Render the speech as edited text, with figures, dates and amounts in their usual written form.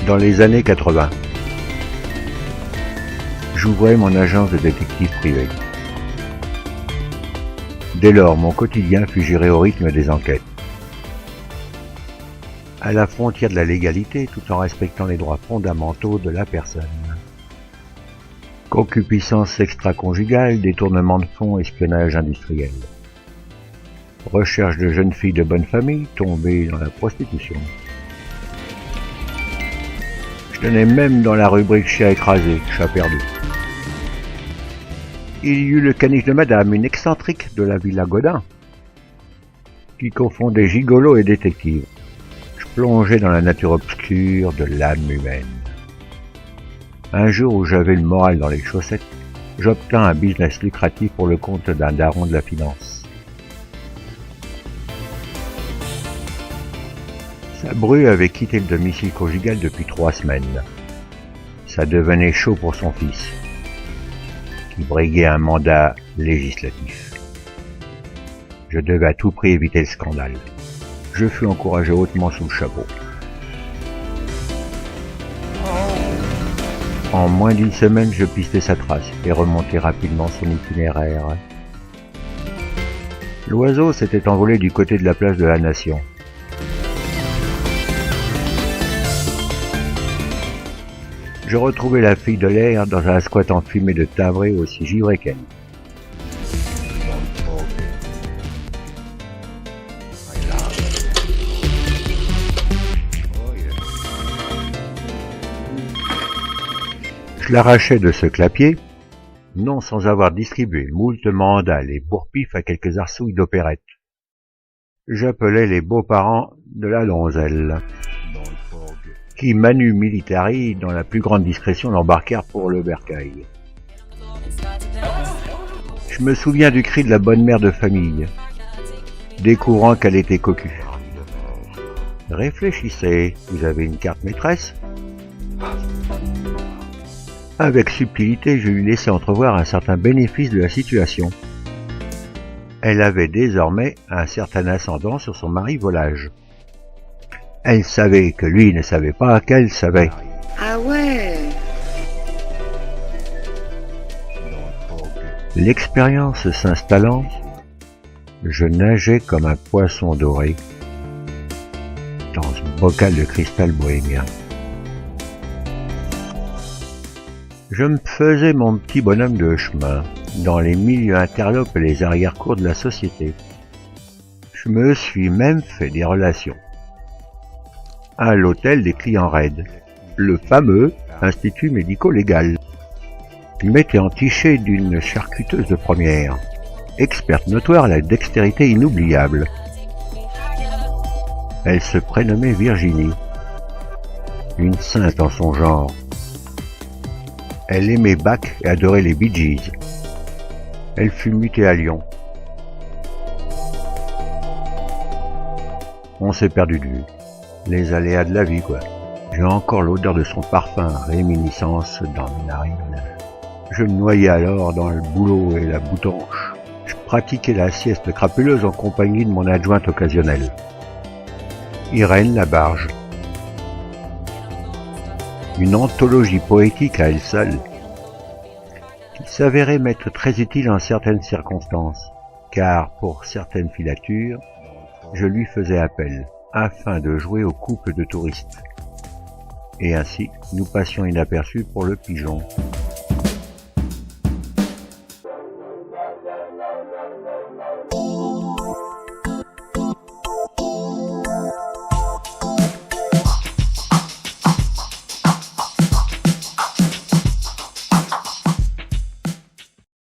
Dans les années 80, j'ouvrais mon agence de détective privé. Dès lors, mon quotidien fut géré au rythme des enquêtes, à la frontière de la légalité tout en respectant les droits fondamentaux de la personne. Concupiscence extra-conjugale, détournement de fonds, espionnage industriel. Recherche de jeunes filles de bonne famille tombées dans la prostitution. Je tenais même dans la rubrique chat écrasé, chat perdu. Il y eut le caniche de madame, une excentrique de la Villa Godin, qui confondait gigolo et détective. Je plongeais dans la nature obscure de l'âme humaine. Un jour où j'avais le moral dans les chaussettes, j'obtins un business lucratif pour le compte d'un daron de la finance. Sa bru avait quitté le domicile conjugal depuis 3 semaines. Ça devenait chaud pour son fils, qui briguait un mandat législatif. Je devais à tout prix éviter le scandale. Je fus encouragé hautement sous le chapeau. En moins d'1 semaine, je pistais sa trace et remontais rapidement son itinéraire. L'oiseau s'était envolé du côté de la place de la Nation. Je retrouvai la fille de l'air dans un squat enfumé de tavré aussi givré qu'elle. Je l'arrachai de ce clapier, non sans avoir distribué moult mandales et pourpif à quelques arsouilles d'opérette. J'appelais les beaux-parents de la donzelle, qui manu militari, dans la plus grande discrétion, l'embarquèrent pour le bercail. Je me souviens du cri de la bonne mère de famille, découvrant qu'elle était cocu. Réfléchissez, vous avez une carte maîtresse? Avec subtilité, je lui laissai entrevoir un certain bénéfice de la situation. Elle avait désormais un certain ascendant sur son mari volage. Elle savait que lui ne savait pas qu'elle savait. Ah ouais. L'expérience s'installant, je nageais comme un poisson doré dans un bocal de cristal bohémien. Je me faisais mon petit bonhomme de chemin dans les milieux interlopes et les arrière-cours de la société. Je me suis même fait des relations à l'hôtel des clients raides, le fameux Institut médico-légal. Je m'étais entiché d'une charcuteuse de première, experte notoire à la dextérité inoubliable. Elle se prénommait Virginie, une sainte en son genre. Elle aimait Bach et adorait les Bee Gees. Elle fut mutée à Lyon. On s'est perdu de vue. Les aléas de la vie, quoi. J'ai encore l'odeur de son parfum, réminiscence dans mes narines. Je me noyais alors dans le boulot et la boutonche. Je pratiquais la sieste crapuleuse en compagnie de mon adjointe occasionnelle, Irène Labarge. Une anthologie poétique à elle seule, qui s'avérait m'être très utile en certaines circonstances, car pour certaines filatures, je lui faisais appel, afin de jouer au couple de touristes. Et ainsi, nous passions inaperçus pour le pigeon.